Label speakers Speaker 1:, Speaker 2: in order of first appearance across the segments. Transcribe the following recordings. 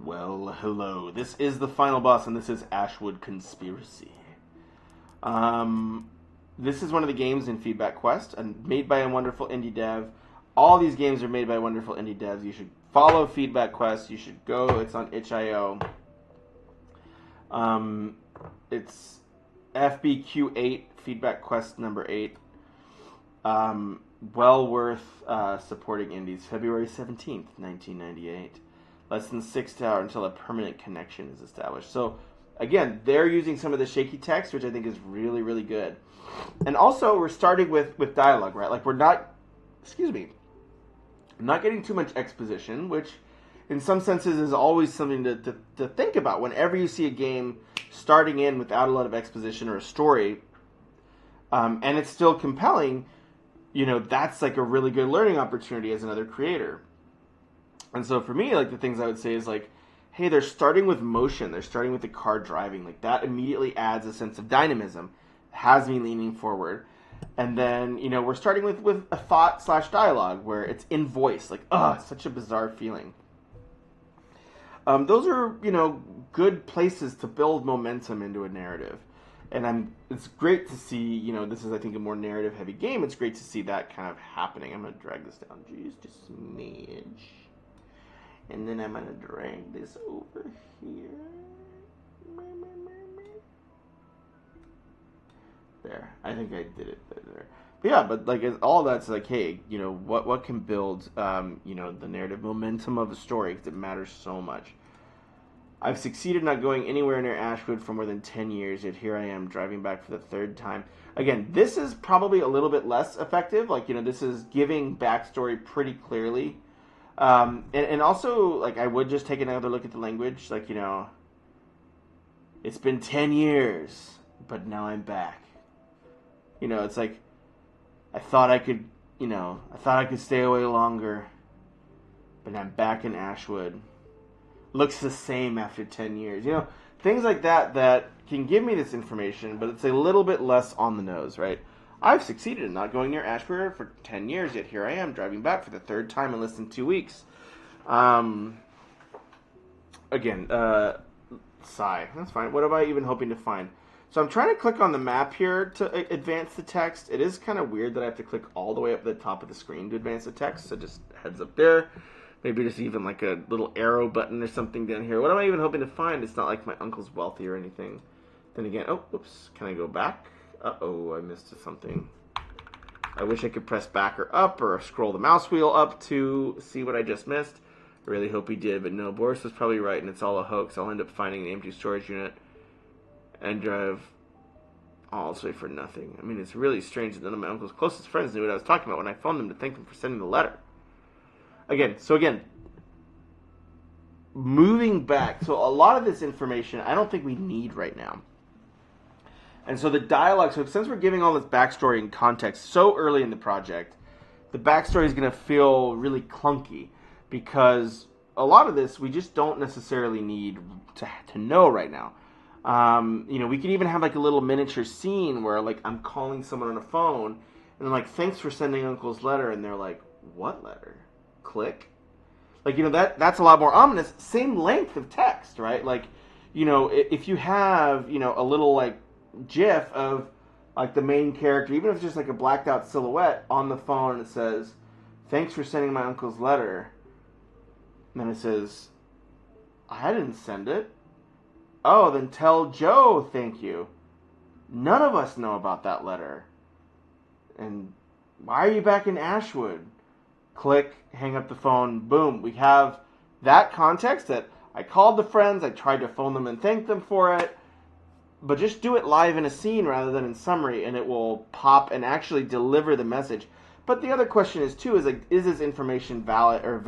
Speaker 1: Well, hello. This is the final boss, and this is Ashwood Conspiracy. This is one of the games in Feedback Quest, and made by a wonderful indie dev. All these games are made by wonderful indie devs. You should follow Feedback Quest. You should go. It's on itch.io. It's FBQ8, Feedback Quest number 8. Well worth supporting indies. February 17th, 1998. Less than 6 hours until a permanent connection is established. So, again, they're using some of the shaky text, which I think is really, really good. And also, we're starting with dialogue, right? Like, we're not, not getting too much exposition, which in some senses is always something to think about. Whenever you see a game starting in without a lot of exposition or a story, and it's still compelling, you know, that's like a really good learning opportunity as another creator. And so for me, like, the things I would say is like, hey, they're starting with motion. They're starting with the car driving. Like, that immediately adds a sense of dynamism. Has me leaning forward. And then, you know, we're starting with a thought/dialogue where it's in voice. Like, such a bizarre feeling. Those are, you know, good places to build momentum into a narrative. And it's great to see, you know, this is, I think, a more narrative-heavy game. It's great to see that kind of happening. I'm going to drag this down just a smidge. And then I'm going to drag this over here. There. I think I did it there. But yeah, but like all that's like, hey, you know, what can build, you know, the narrative momentum of a story, because it matters so much. I've succeeded not going anywhere near Ashwood for more than 10 years, yet here I am driving back for the third time. Again, this is probably a little bit less effective. Like, you know, this is giving backstory pretty clearly. And also, like, I would just take another look at the language. Like, you know, it's been 10 years, but now I'm back. You know, it's like, I thought I could stay away longer, but I'm back in Ashwood. Looks the same after 10 years. You know, things like that can give me this information, but it's a little bit less on the nose, right? I've succeeded in not going near Ashford for 10 years, yet here I am driving back for the third time in less than 2 weeks. Again, sigh. That's fine. What am I even hoping to find? So I'm trying to click on the map here to advance the text. It is kind of weird that I have to click all the way up the top of the screen to advance the text, so just heads up there. Maybe just even like a little arrow button or something down here. What am I even hoping to find? It's not like my uncle's wealthy or anything. Then again, oh, whoops. Can I go back? Uh-oh, I missed something. I wish I could press back or up or scroll the mouse wheel up to see what I just missed. I really hope he did, but no, Boris was probably right, and it's all a hoax. I'll end up finding an empty storage unit and drive all this way for nothing. I mean, it's really strange that none of my uncle's closest friends knew what I was talking about when I phoned them to thank them for sending the letter. Again, moving back. So a lot of this information I don't think we need right now. And so the dialogue, so since we're giving all this backstory and context so early in the project, the backstory is going to feel really clunky because a lot of this we just don't necessarily need to know right now. You know, we can even have like a little miniature scene where like I'm calling someone on a phone and I'm like, thanks for sending Uncle's letter. And they're like, what letter? Click. Like, you know, that's a lot more ominous. Same length of text, right? Like, you know, if you have, you know, a little like GIF of like the main character, even if it's just like a blacked out silhouette on the phone, and it says, thanks for sending my uncle's letter. And then it says, I didn't send it. Oh, then tell Joe thank you. None of us know about that letter. And why are you back in Ashwood? Click, hang up the phone, boom. We have that context that I called the friends, I tried to phone them and thank them for it, but just do it live in a scene rather than in summary, and it will pop and actually deliver the message. But the other question is, too, is like, is this information valid or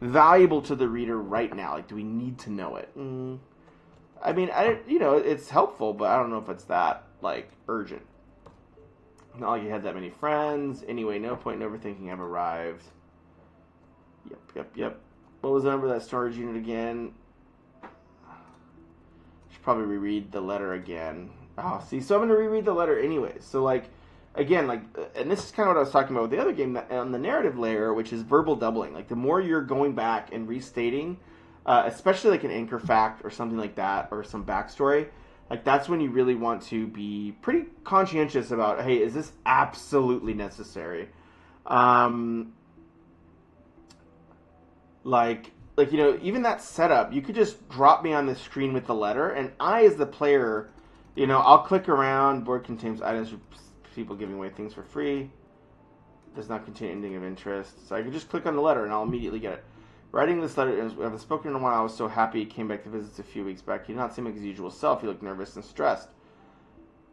Speaker 1: valuable to the reader right now? Like, do we need to know it? I mean, you know, it's helpful, but I don't know if it's that, like, urgent. Not like you had that many friends. Anyway, no point in overthinking. I've arrived. Yep. What was the number of that storage unit again? Should probably reread the letter again. Oh, see, so I'm going to reread the letter anyways. So, like, again, like, and this is kind of what I was talking about with the other game on the narrative layer, which is verbal doubling. Like, the more you're going back and restating especially like an anchor fact or something like that, or some backstory. Like that's when you really want to be pretty conscientious about, hey, is this absolutely necessary? Um, like even that setup, you could just drop me on the screen with the letter, and I, as the player, I'll click around. Board contains items for people giving away things for free. Does not contain anything of interest. So I can just click on the letter, and I'll immediately get it. Writing this letter, I haven't spoken in a while. I was so happy he came back to visit a few weeks back. He did not seem like his usual self. He looked nervous and stressed.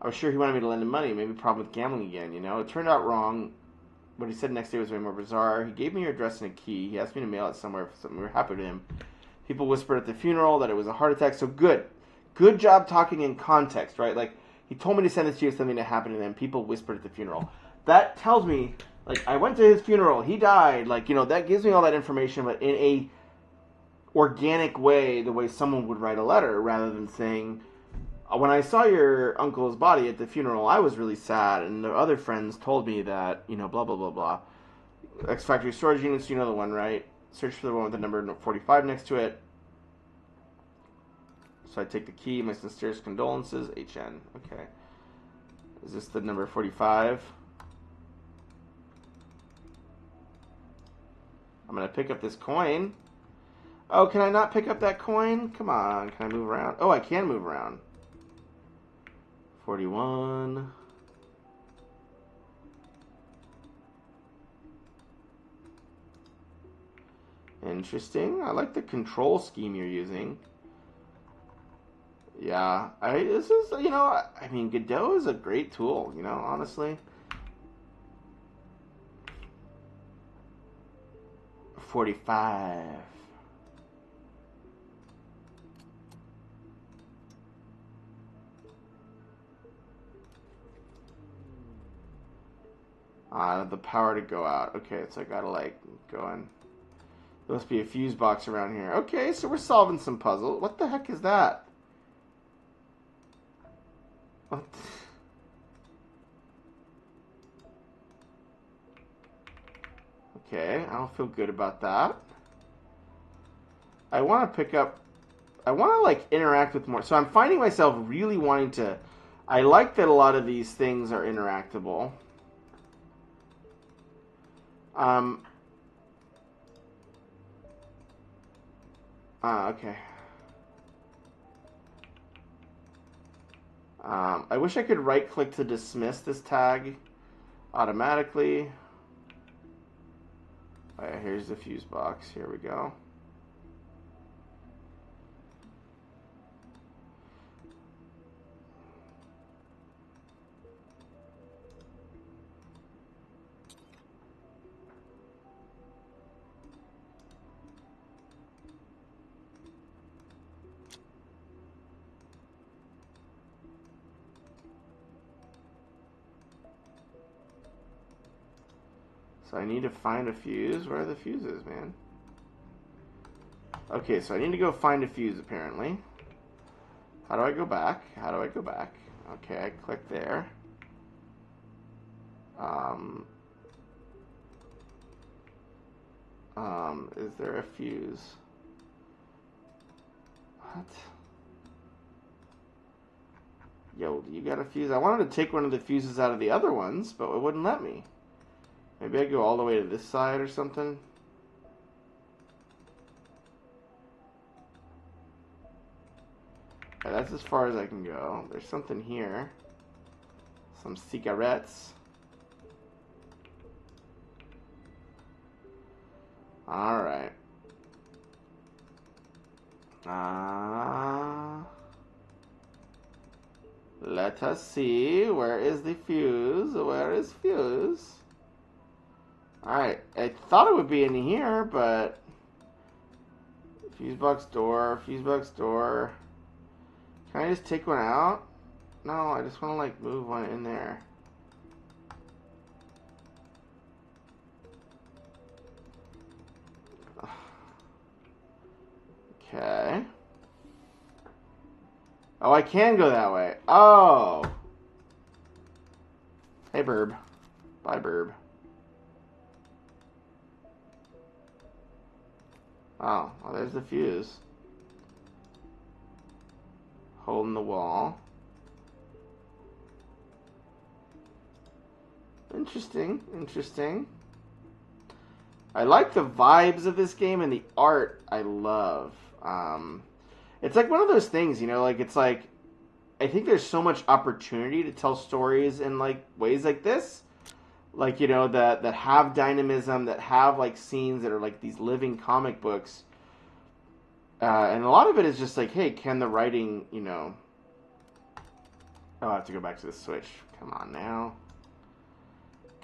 Speaker 1: I was sure he wanted me to lend him money. Maybe a problem with gambling again. It turned out wrong. What he said next day was way more bizarre. He gave me your address and a key. He asked me to mail it somewhere for something. We were happy to him. People whispered at the funeral that it was a heart attack. So good. Good job talking in context, right? Like, he told me to send this to you, something that happened to them. People whispered at the funeral. That tells me, like, I went to his funeral. He died. Like, that gives me all that information, but in a organic way, the way someone would write a letter, rather than saying, when I saw your uncle's body at the funeral, I was really sad, and the other friends told me that, blah, blah, blah, blah. X Factory storage units, you know the one, right? Search for the one with the number 45 next to it. So I take the key, my sincerest condolences, HN. Okay. Is this the number 45? I'm going to pick up this coin. Oh, can I not pick up that coin? Come on, can I move around? Oh, I can move around. 41. Interesting. I like the control scheme you're using. Yeah, this is, I mean, Godot is a great tool, honestly. 45. The power to go out. Okay, so I gotta, like, go in. There must be a fuse box around here. Okay, so we're solving some puzzle. What the heck is that? What? Okay, I don't feel good about that. I want to pick up... I want to, like, interact with more. So I'm finding myself really wanting to... I like that a lot of these things are interactable. Okay. I wish I could right-click to dismiss this tag automatically. Alright, here's the fuse box. Here we go. So I need to find a fuse. Where are the fuses, man? Okay, so I need to go find a fuse, apparently. How do I go back? How do I go back? Okay, I click there. Is there a fuse? What? Yo, you got a fuse? I wanted to take one of the fuses out of the other ones, but it wouldn't let me. Maybe I go all the way to this side or something? Okay, that's as far as I can go. There's something here. Some cigarettes. Alright. Let us see. Where is the fuse? Where is fuse? Alright. I thought it would be in here, but... Fuse box door. Fuse box door. Can I just take one out? No, I just want to, like, move one in there. Okay. Oh, I can go that way. Oh. Hey, Burb. Bye, Burb. Oh, well, there's the fuse. Hole in the wall. Interesting, interesting. I like the vibes of this game, and the art I love. It's like one of those things, you know, like it's like I think there's so much opportunity to tell stories in like ways like this, like you know that have dynamism, that have like scenes that are like these living comic books, and a lot of it is just like, hey, can the writing, you know? Oh, I have to go back to the Switch. Come on now.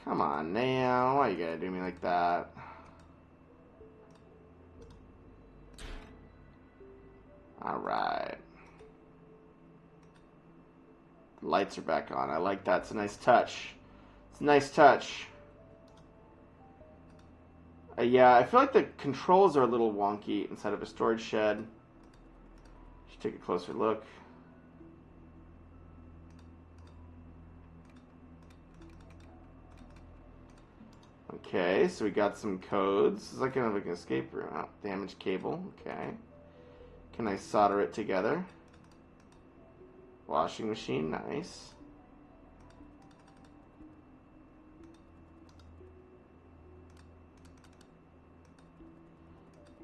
Speaker 1: Come on now. Why you gotta do me like that? Alright. The lights are back on. I like that. It's a nice touch. It's a nice touch. Yeah, I feel like the controls are a little wonky inside of a storage shed. Should take a closer look. Okay, so we got some codes. It's like kind of like an escape room. Oh, damaged cable. Okay. Can I solder it together? Washing machine. Nice.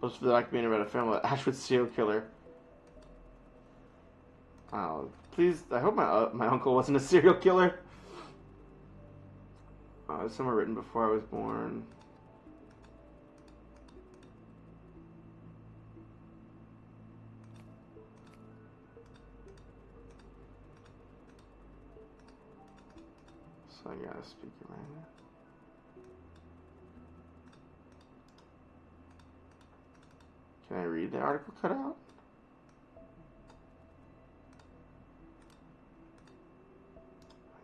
Speaker 1: Post for the documentary about a family with Ashwood serial killer. Oh, please! I hope my uncle wasn't a serial killer. Oh, it's somewhere written before I was born. So I got a speaker right now. Can I read the article cutout?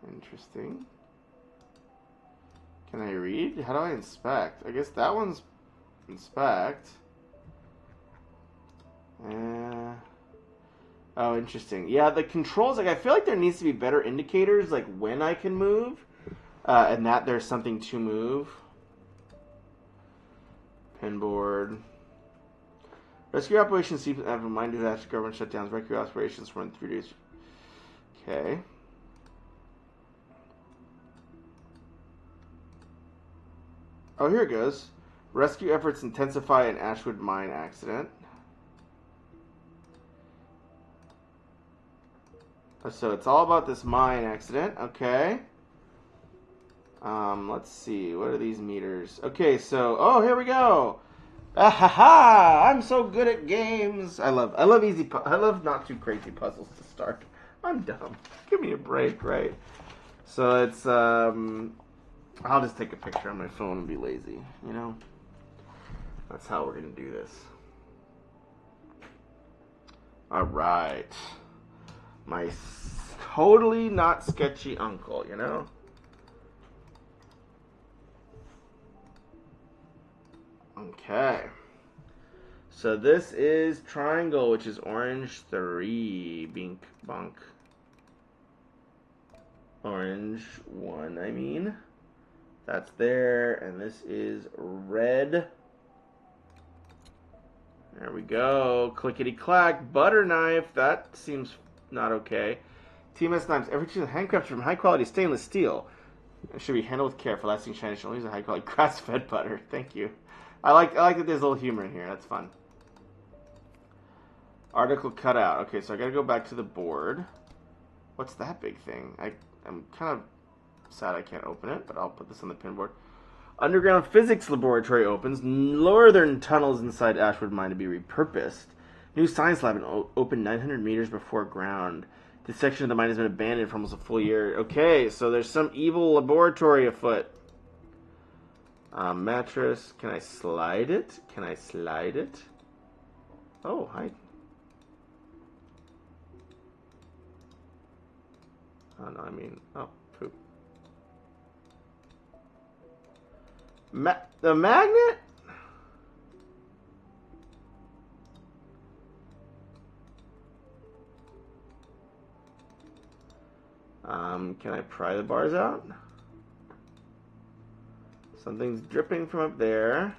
Speaker 1: Interesting. Can I read? How do I inspect? I guess that one's inspect. Oh, interesting. Yeah, the controls, like, I feel like there needs to be better indicators, like, when I can move, and that there's something to move. Pinboard. Rescue operations have reminded that after government shutdowns, rescue operations run 3 days. Okay. Oh, here it goes. Rescue efforts intensify in Ashwood mine accident. So it's all about this mine accident. Okay. Let's see. What are these meters? Okay, so here we go. Ah ha ha! I'm so good at games. I love easy. I love not too crazy puzzles to start. I'm dumb. Give me a break, right? So it's I'll just take a picture on my phone and be lazy. You know. That's how we're gonna do this. All right. My totally not sketchy uncle, you know? Okay. So this is triangle, which is orange 3. Bink, bonk. Orange 1, I mean. That's there. And this is red. There we go. Clickety clack. Butter knife. That seems not okay. TMS knives. Every choose handcrafted from high quality stainless steel. It should be handled with care for lasting shiny. Should only use a high quality grass fed butter. Thank you. I like that there's a little humor in here. That's fun. Article cut out. Okay, so I gotta go back to the board. What's that big thing? I'm kind of sad I can't open it, but I'll put this on the pinboard. Underground physics laboratory opens. Northern tunnels inside Ashwood mine to be repurposed. New science lab opened 900 meters before ground. This section of the mine has been abandoned for almost a full year. Okay, so there's some evil laboratory afoot. Mattress. Can I slide it? Can I slide it? Oh, hi. Oh, no, I mean... Oh, poop. The magnet? Can I pry the bars out? Something's dripping from up there.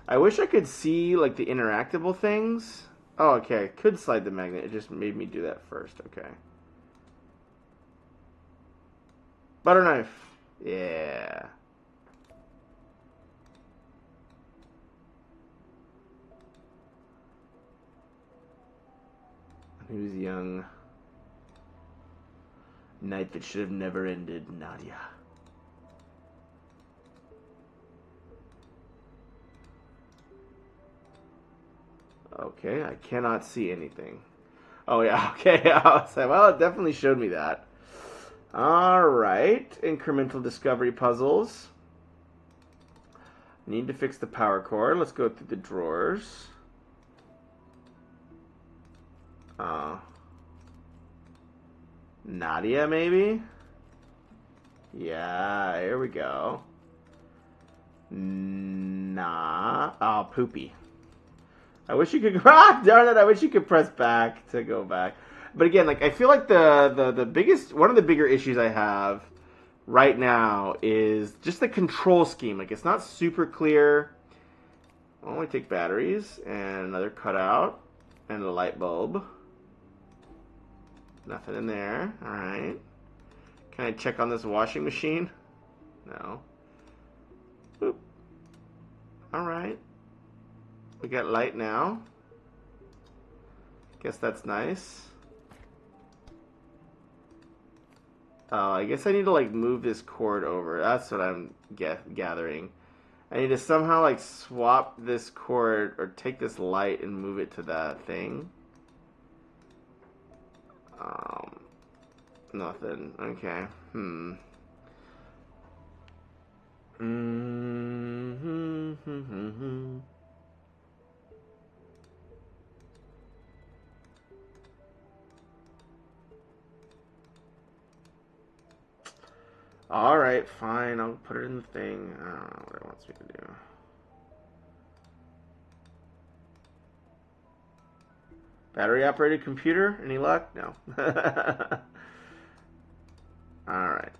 Speaker 1: I wish I could see like the interactable things. Oh, okay. Could slide the magnet. It just made me do that first. Okay. Butter knife. Yeah. He was young. Night that should have never ended, Nadia. Okay, I cannot see anything. Oh, yeah, okay. I was like, well, it definitely showed me that. Alright, incremental discovery puzzles. Need to fix the power cord. Let's go through the drawers. Nadia, maybe? Yeah, here we go. Nah. Oh, poopy. I wish you could. Ah, darn it! I wish you could press back to go back. But again, like I feel like the biggest one of the bigger issues I have right now is just the control scheme. Like it's not super clear. Well, we take batteries and another cutout and a light bulb. Nothing in there. All right. Can I check on this washing machine? No. Boop. All right. We got light now. Guess that's nice. Oh, I guess I need to like move this cord over. That's what I'm gathering. I need to somehow like swap this cord or take this light and move it to that thing. Nothing. Okay. Alright, fine. I'll put it in the thing. I don't know what it wants me to do. Battery operated computer? Any luck? No. Alright.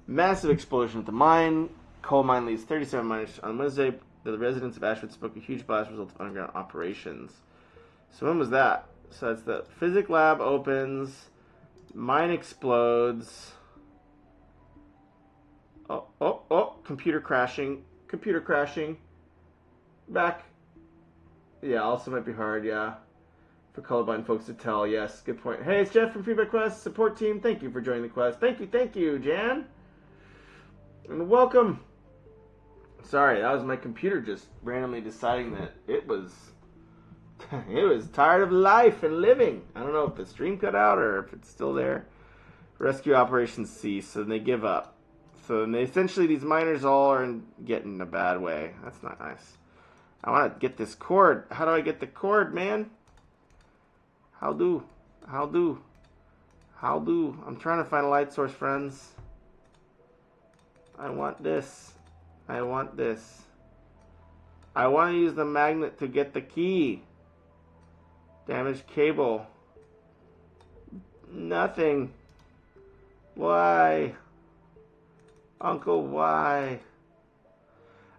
Speaker 1: Massive explosion at the mine. Coal mine leaves 37 miners. On Wednesday, the residents of Ashwood spoke a huge blast result of underground operations. So when was that? So that's the physics lab opens. Mine explodes. Oh, computer crashing. Computer crashing. Back. Yeah, also might be hard, yeah. For colorblind folks to tell, yes, good point. Hey, it's Jeff from feedbackquest support team. Thank you for joining the quest. Thank you, Jan. And welcome. Sorry, that was my computer just randomly deciding that it was tired of life and living. I don't know if the stream cut out or if it's still there. Rescue operations cease, and they give up. So essentially these miners all are getting in a bad way. That's not nice. I want to get this cord. How do I get the cord, man? How do? I'm trying to find a light source, friends. I want this. I want to use the magnet to get the key. Damaged cable. Nothing. Why? Uncle, why?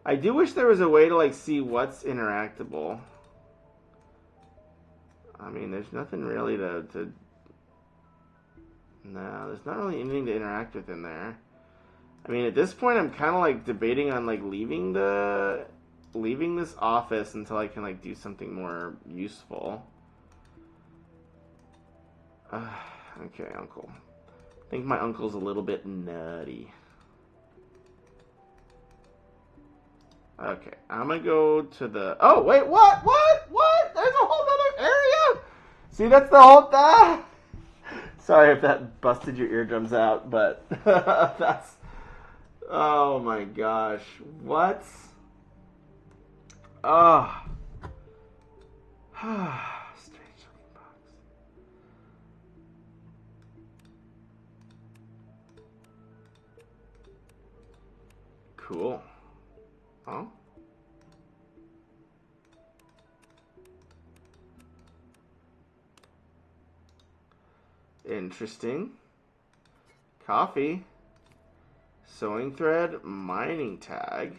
Speaker 1: I do wish there was a way to like see what's interactable. I mean, there's nothing really to no, there's not really anything to interact with in there. I mean, at this point, I'm kind of like debating on like leaving this office until I can like do something more useful. Okay, Uncle. I think my uncle's a little bit nutty. Okay, I'm gonna go to the... Oh, wait, what? There's a whole other area? See, that's the whole... Sorry if that busted your eardrums out, but that's... Oh my gosh. What? Oh. Strange looking box. Cool. Oh. Interesting. Coffee. Sewing thread. Mining tag.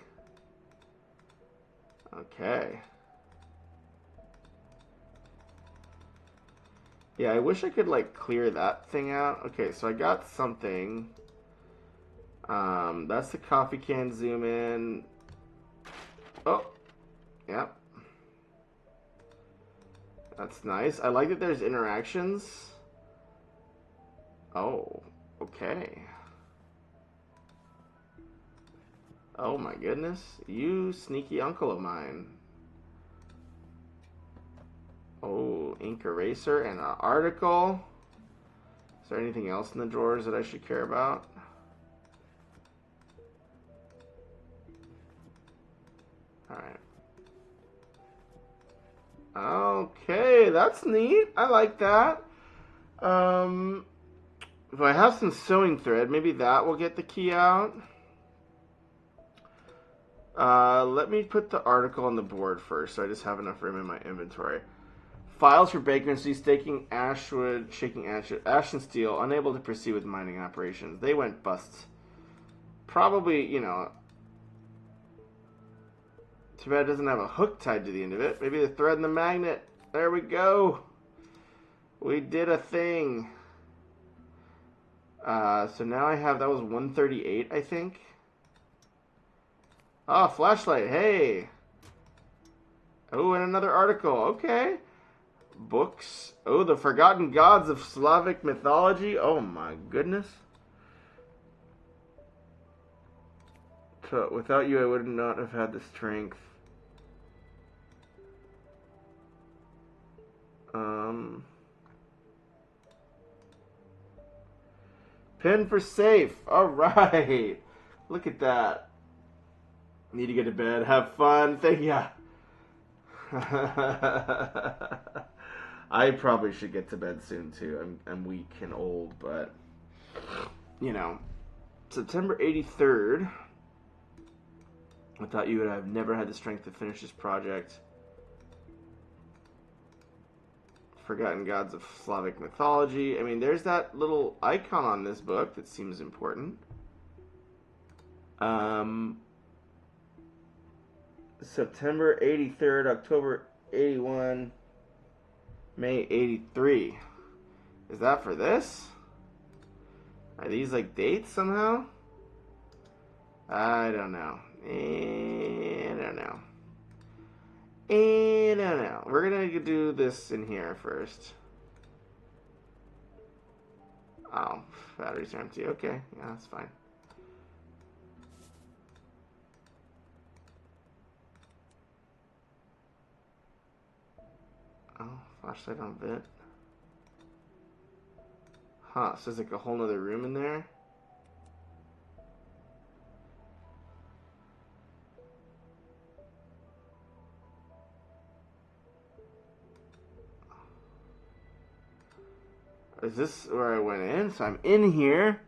Speaker 1: Okay. Yeah, I wish I could, like, clear that thing out. Okay, so I got something. That's the coffee can zoom in. Oh, yep. That's nice. I like that there's interactions. Oh, okay. Oh my goodness. You sneaky uncle of mine. Oh, ink eraser and an article. Is there anything else in the drawers that I should care about? Alright. Okay, that's neat. I like that. If I have some sewing thread, maybe that will get the key out. Let me put the article on the board first, so I just have enough room in my inventory. Files for vagrancy, shaking Ashwood, Ash and Steel, unable to proceed with mining operations. They went bust. Probably, you know, too bad it doesn't have a hook tied to the end of it. Maybe the thread and the magnet. There we go. We did a thing. So now I have, that was 138, I think. Ah, flashlight, hey. Oh, and another article, okay. Books. Oh, the forgotten gods of Slavic mythology. Oh my goodness. So, without you, I would not have had the strength. Pin for safe. All right. Look at that. Need to get to bed. Have fun. Thank you. I probably should get to bed soon too. I'm weak and old, but you know, September 83rd. Without you, I've never had the strength to finish this project. Forgotten gods of Slavic mythology. I mean, there's that little icon on this book that seems important. September 83rd, October 81, May 83. Is that for this? Are these like dates somehow? I don't know. I don't know. I don't know. We're gonna do this in here first. Oh, batteries are empty. Okay, yeah, that's fine. Oh, flashlight on bit. Huh, so there's like a whole nother room in there? Is this where I went in? So I'm in here.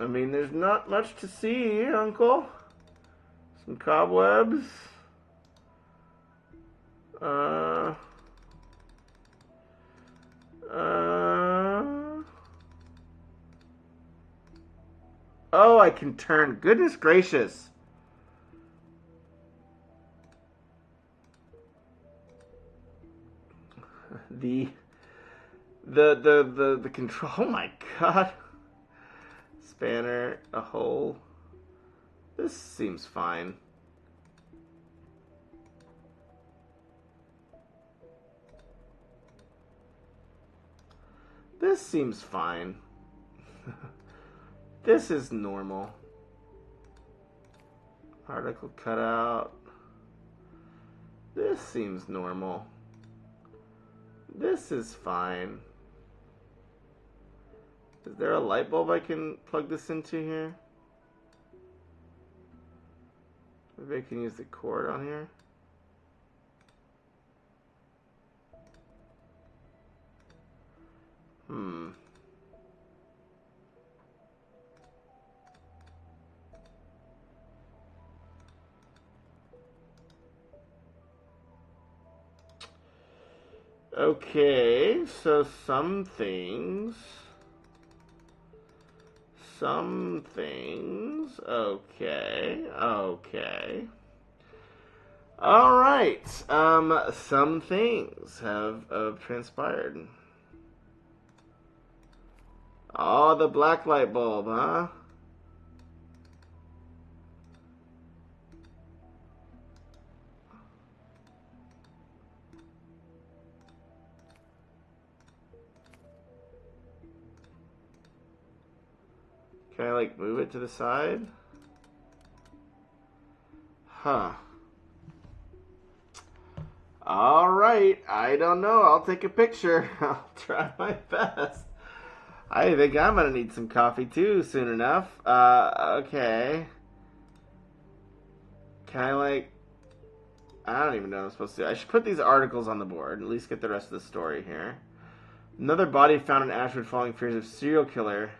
Speaker 1: I mean, there's not much to see, Uncle. Some cobwebs. Oh, I can turn. Goodness gracious. The control. Oh my god. Spanner, a hole. This seems fine. This seems fine. This is normal. Article cutout. This seems normal. This is fine. Is there a light bulb I can plug this into here? Maybe I can use the cord on here. Okay, so some things some things. Okay. All right. Some things have transpired. Oh, the black light bulb, huh? Can I, like, move it to the side? Huh. Alright, I don't know. I'll take a picture. I'll try my best. I think I'm gonna need some coffee too soon enough. Okay. Can I, like... I don't even know what I'm supposed to do. I should put these articles on the board. At least get the rest of the story here. Another body found in Ashwood following fears of serial killer.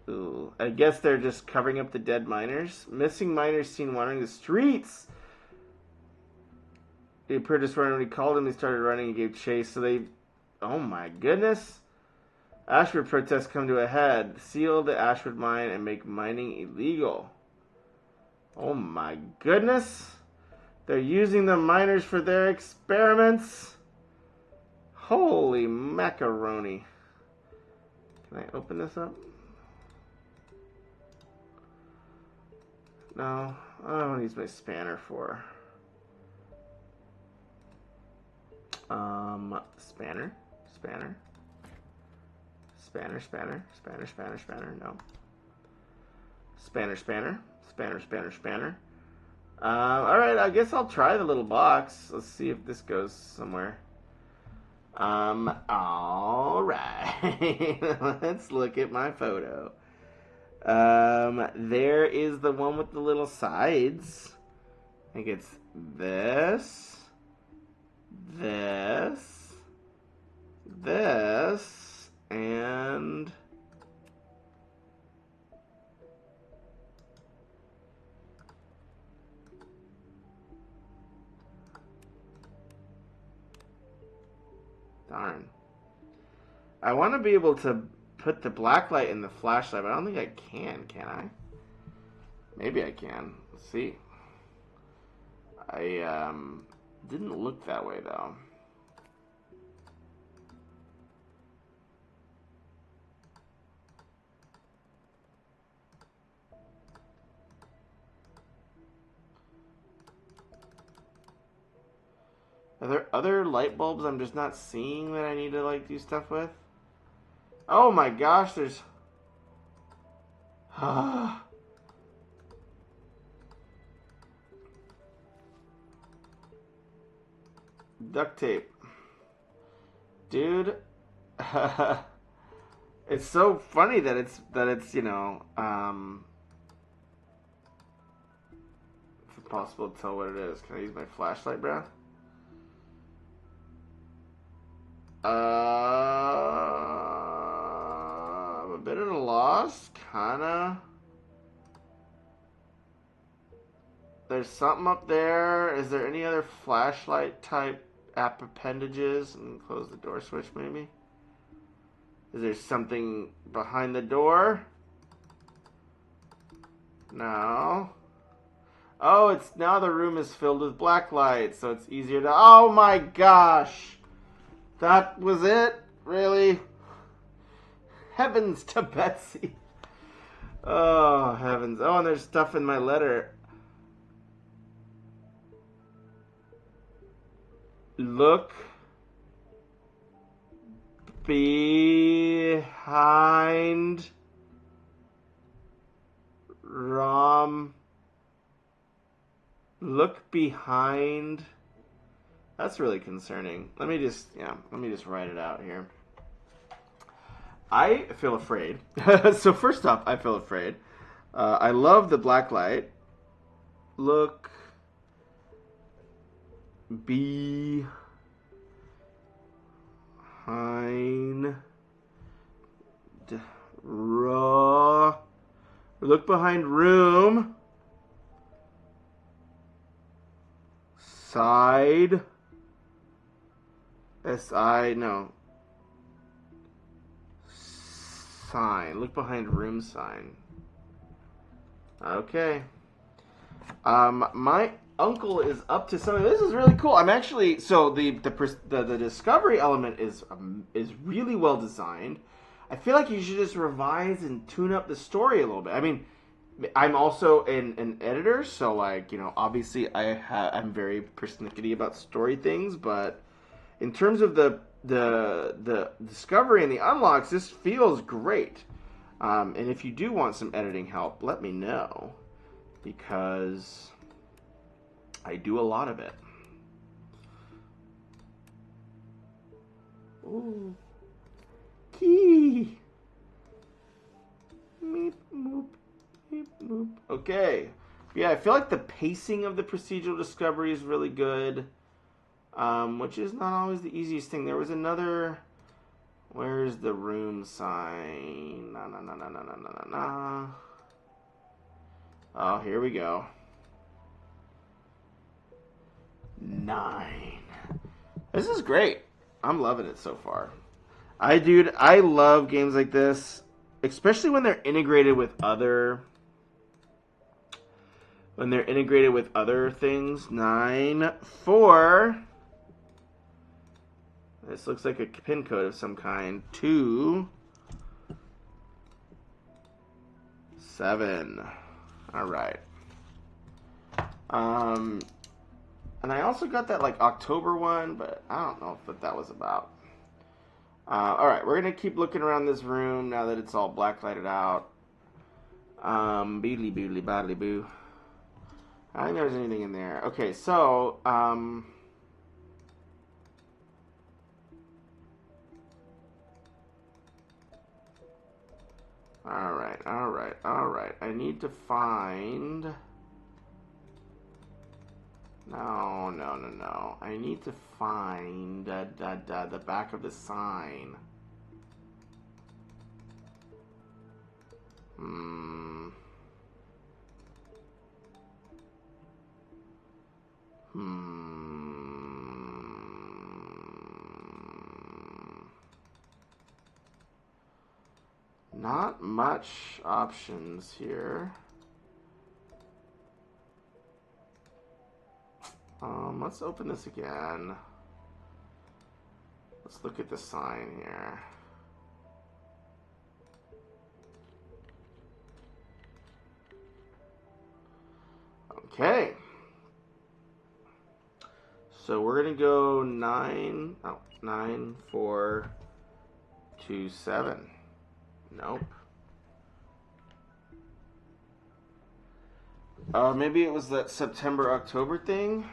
Speaker 1: Ooh. I guess they're just covering up the dead miners. Missing miners seen wandering the streets. He appeared to run when he called him. He started running and gave chase. So they... Oh my goodness. Ashwood protests come to a head. Seal the Ashwood mine and make mining illegal. Oh my goodness. They're using the miners for their experiments. Holy macaroni. Can I open this up? No. I don't want to use my spanner for. Spanner. No. Spanner. Alright, I guess I'll try the little box. Let's see if this goes somewhere. Alright. Let's look at my photo. There is the one with the little sides. I think it's this, and darn. I want to be able to put the black light in the flashlight, but I don't think I can I? Maybe I can. Let's see. I didn't look that way though. Are there other light bulbs I'm just not seeing that I need to, like, do stuff with? Oh my gosh, there's... Duct tape. Dude. It's so funny that it's you know, it's impossible to tell what it is. Can I use my flashlight, bro? I'm a bit at a loss, kinda. There's something up there. Is there any other flashlight type appendages? And close the door switch, maybe. Is there something behind the door? No. Oh, it's now the room is filled with black light, so it's easier to... Oh my gosh! That was it? Really? Heavens to Betsy. Oh, heavens. Oh, and there's stuff in my letter. Look behind Look behind. That's really concerning. Let me just write it out here. I feel afraid. So first off, I feel afraid. I love the black light. Look behind Look behind room. Side. S-I, no. sign. Look behind room sign. Okay. My uncle is up to something. This is really cool. I'm actually so the discovery element is really well designed. I feel like you should just revise and tune up the story a little bit. I mean, I'm also an editor, so like, you know, obviously I'm very persnickety about story things, but in terms of the discovery and the unlocks, this feels great. And if you do want some editing help, let me know, because I do a lot of it. Ooh. Key. Meep, moop. Meep, moop. Okay. Yeah, I feel like the pacing of the procedural discovery is really good, which is not always the easiest thing. There was another... Where's the room sign? Na. Oh, here we go. 9. This is great. I'm loving it so far. I love games like this, especially when they're integrated with other things. 9, 4. This looks like a pin code of some kind. 2, 7. All right. And I also got that like October one, but I don't know what that was about. All right, we're gonna keep looking around this room now that it's all black lighted out. Beedly boodly badly boo. I don't think there's anything in there. Okay, so all right. I need to find. No. I need to find the back of the sign. Not much options here. Let's open this again. Let's look at the sign here. Okay. So we're gonna go 9, 4, 2, 7. Nope. Maybe it was that September-October thing.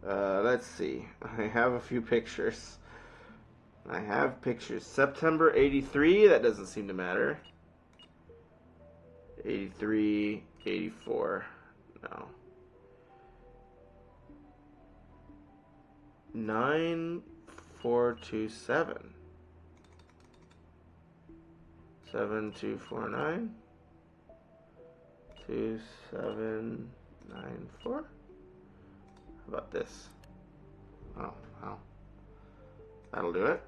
Speaker 1: Let's see. I have a few pictures. September 83, that doesn't seem to matter. 83, 84. No. 9, 4, 2, 7. 7, 2, 4, 9. 2, 7, 9, 4. How about this? Oh, well. That'll do it.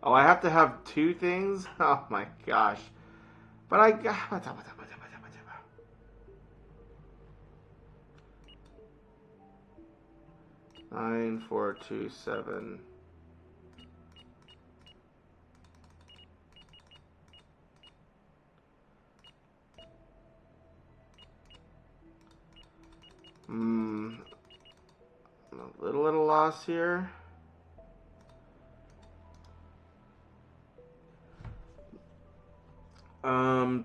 Speaker 1: Oh, I have to have 2 things? Oh my gosh. But I got... 9, 4, 2, 7. A little loss here.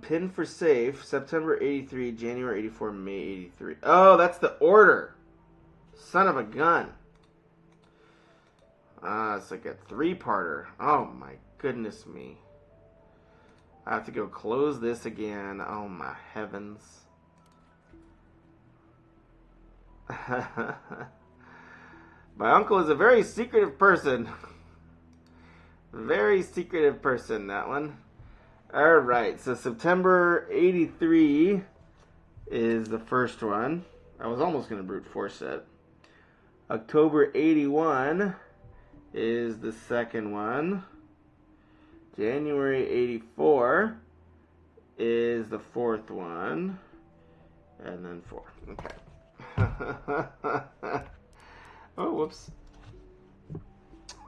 Speaker 1: Pin for safe, September 83, January 84, May 83. Oh, that's the order. Son of a gun. It's like a 3-parter. Oh my goodness me. I have to go close this again. Oh my heavens. My uncle is a very secretive person. Very secretive person, that one. Alright, so September 83 is the first one. I was almost going to brute force it. October 81 is the second one. January 84 is the fourth one. And then 4. Okay. Oh, whoops.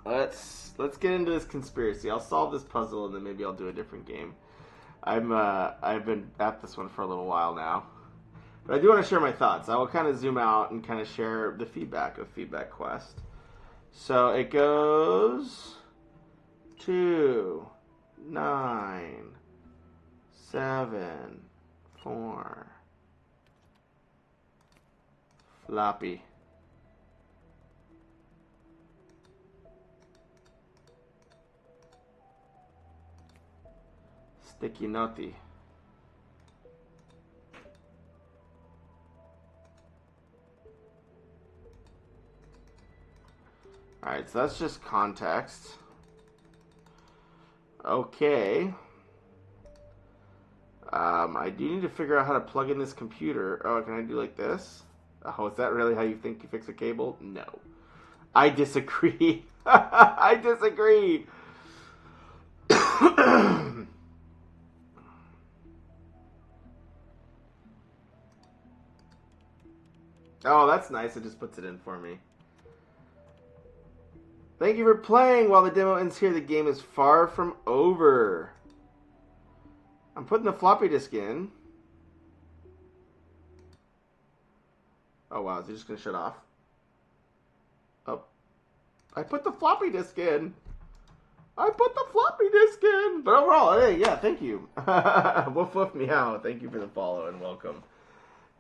Speaker 1: Let's get into this conspiracy. I'll solve this puzzle and then maybe I'll do a different game. I've been at this one for a little while now. But I do want to share my thoughts. I will kind of zoom out and kind of share the feedback of feedbackquest. So it goes 2, 9, 7, 4. Floppy. Sticky nutty. Alright, so that's just context. Okay. I do need to figure out how to plug in this computer. Oh, can I do like this? Oh, is that really how you think you fix a cable? No. I disagree. I disagree. Oh, that's nice. It just puts it in for me. Thank you for playing. While the demo ends here, the game is far from over. I'm putting the floppy disk in. Oh, wow. Is it just going to shut off? Oh. I put the floppy disk in. I put the floppy disk in. But overall, hey, yeah, thank you. Woof woof meow. Thank you for the follow and welcome.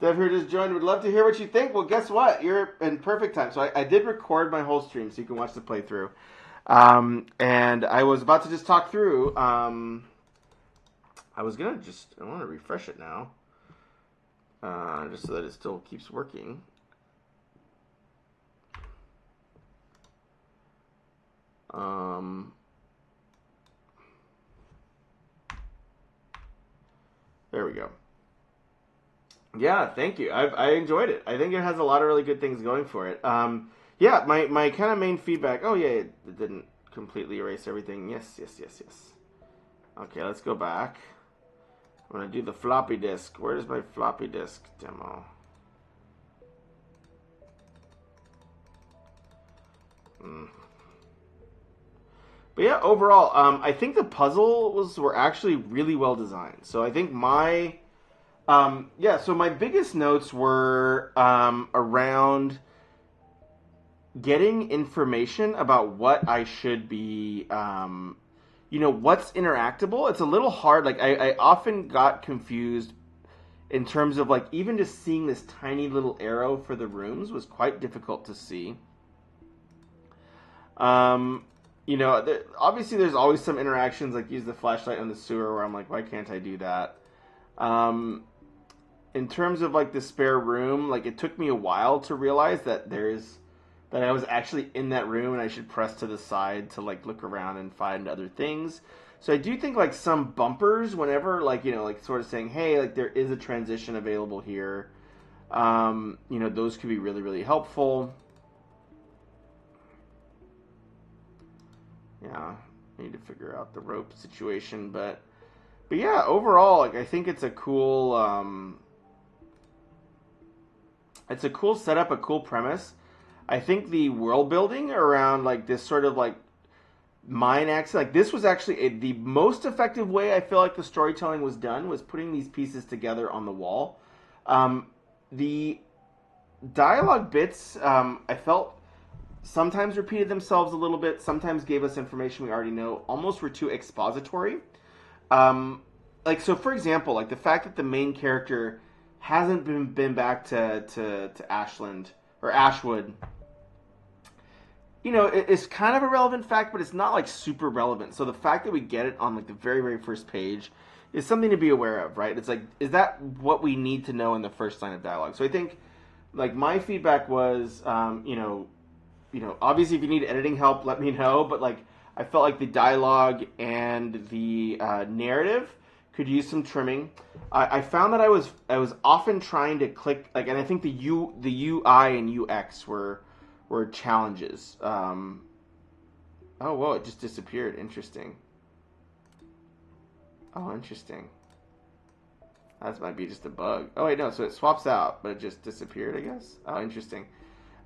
Speaker 1: Dev here just joined. Would love to hear what you think. Well, guess what? You're in perfect time. So I did record my whole stream so you can watch the playthrough. And I was about to just talk through. I want to refresh it now. Just so that it still keeps working. There we go. Yeah, thank you. I enjoyed it. I think it has a lot of really good things going for it. Yeah, my kind of main feedback. Oh, yeah, it didn't completely erase everything. Yes. Okay, let's go back. I'm going to do the floppy disk. Where's my floppy disk demo? But yeah, overall, I think the puzzles were actually really well designed. So I think so my biggest notes were around getting information about what I should be, what's interactable. It's a little hard. Like, I often got confused in terms of, like, even just seeing this tiny little arrow for the rooms was quite difficult to see. Obviously there's always some interactions, like use the flashlight on the sewer, where I'm like, why can't I do that? In terms of like the spare room, like it took me a while to realize that I was actually in that room and I should press to the side to like look around and find other things. So I do think like some bumpers, whenever like sort of saying, hey, like there is a transition available here, those could be really, really helpful. Yeah, I need to figure out the rope situation, but yeah, overall, like I think it's a cool setup, a cool premise. I think the world building around like this sort of like mine access, like this was actually the most effective way I feel like the storytelling was done, was putting these pieces together on the wall. The dialogue bits, I felt sometimes repeated themselves a little bit, sometimes gave us information we already know, almost were too expository. Like, so for example, like the fact that the main character hasn't been back to Ashland or Ashwood, it's kind of a relevant fact, but it's not like super relevant. So the fact that we get it on like the very, very first page is something to be aware of, right? It's like, is that what we need to know in the first line of dialogue? So I think like my feedback was, obviously if you need editing help, let me know. But like, I felt like the dialogue and the narrative could use some trimming. I found that I was often trying to click like, and I think the UI and UX were challenges. Oh whoa! It just disappeared. Interesting. Oh, interesting. That might be just a bug. Oh, wait, no. So it swaps out, but it just disappeared, I guess. Oh, interesting.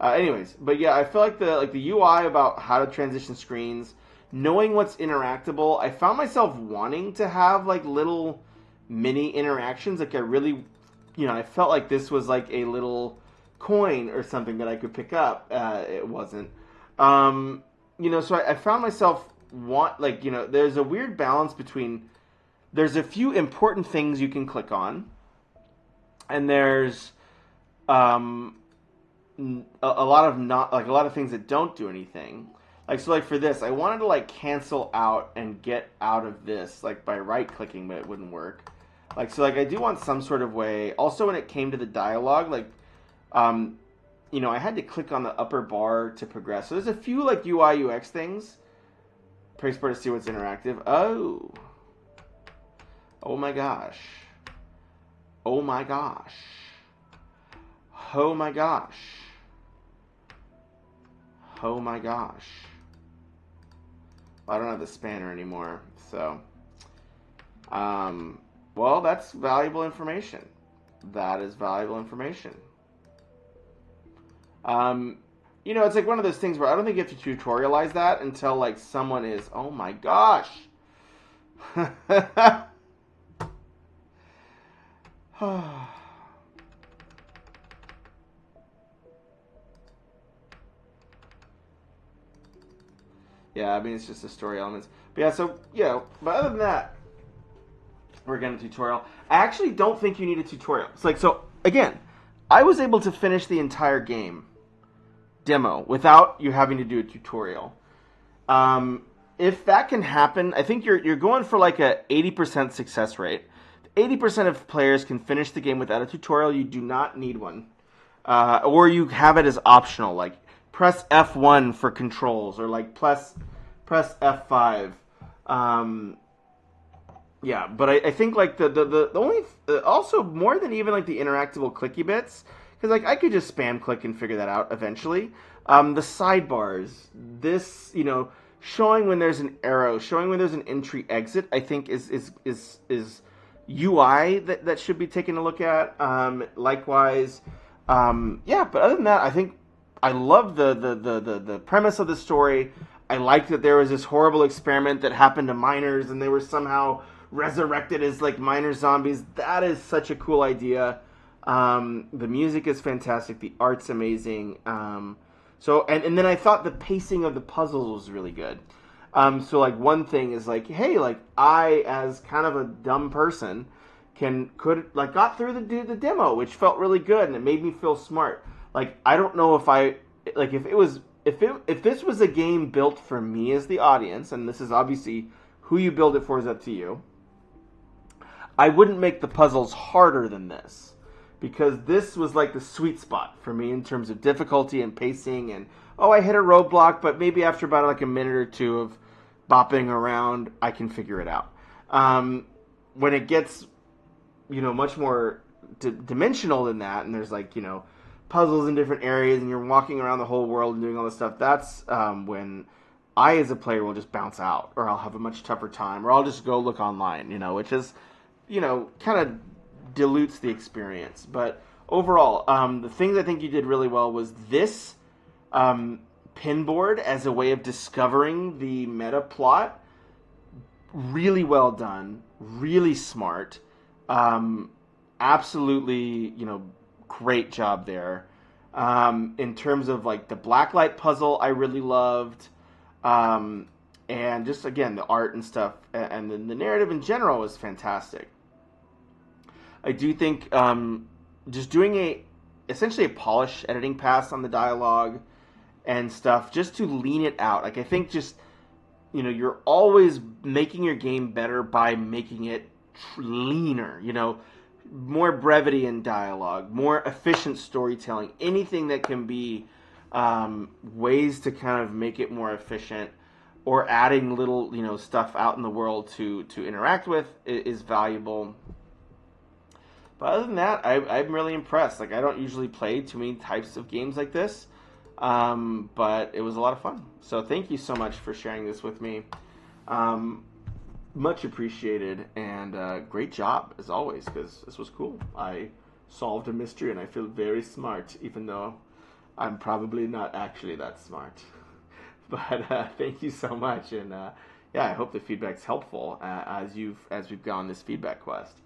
Speaker 1: Anyways, but yeah, I feel like the UI about how to transition screens, knowing what's interactable, I found myself wanting to have like little mini interactions. Like I really, I felt like this was like a little coin or something that I could pick up. It wasn't. So I found myself there's a weird balance between there's a few important things you can click on, and there's a lot of not like a lot of things that don't do anything. Like for this, I wanted to like cancel out and get out of this like by right clicking, but it wouldn't work. I do want some sort of way. Also, when it came to the dialogue, I had to click on the upper bar to progress. So there's a few like UI UX things. Press bar to see what's interactive. Oh my gosh. Oh my gosh. Oh my gosh. Oh my gosh. Well, I don't have the spanner anymore, so. Well, that's valuable information. That is valuable information. It's like one of those things where I don't think you have to tutorialize that until like someone is, oh my gosh. Yeah, I mean, it's just the story elements. But yeah, so, but other than that, we're getting a tutorial. I actually don't think you need a tutorial. Again, I was able to finish the entire game demo without you having to do a tutorial. If that can happen, I think you're going for like a 80% success rate. 80% of players can finish the game without a tutorial. You do not need one. Or you have it as optional, like press F1 for controls, or like press F5. But I think like the only also more than even like the interactable clicky bits, because like I could just spam click and figure that out eventually. The sidebars, this showing when there's an arrow, showing when there's an entry exit, I think is UI that should be taken a look at. Likewise, but other than that, I think I love the premise of the story. I liked that there was this horrible experiment that happened to miners, and they were somehow resurrected as like miner zombies. That is such a cool idea. The music is fantastic. The art's amazing. And then I thought the pacing of the puzzles was really good. One thing is like, hey, like I as kind of a dumb person got through the demo, which felt really good, and it made me feel smart. Like I don't know if this was a game built for me as the audience, and this is obviously who you build it for is up to you. I wouldn't make the puzzles harder than this, because this was like the sweet spot for me in terms of difficulty and pacing. And I hit a roadblock, but maybe after about like a minute or two of bopping around, I can figure it out. When it gets much more dimensional than that, and there's like puzzles in different areas, and you're walking around the whole world and doing all this stuff, that's when I as a player will just bounce out, or I'll have a much tougher time, or I'll just go look online, which is kind of dilutes the experience. But overall, the things I think you did really well was this pinboard as a way of discovering the meta plot. Really well done, really smart. Absolutely, great job there. In terms of like the blacklight puzzle, I really loved. And just again, the art and stuff, and the narrative in general was fantastic. I do think just doing essentially a polish editing pass on the dialogue and stuff, just to lean it out. Like I think just you're always making your game better by making it leaner. More brevity in dialogue, more efficient storytelling, anything that can be ways to kind of make it more efficient, or adding little stuff out in the world to interact with is valuable. But other than that, I'm really impressed. Like I don't usually play too many types of games like this, but it was a lot of fun. So thank you so much for sharing this with me. Much appreciated, and great job as always, because this was cool. I solved a mystery, and I feel very smart, even though I'm probably not actually that smart. But thank you so much, and yeah, I hope the feedback's helpful as we've gone this feedback quest.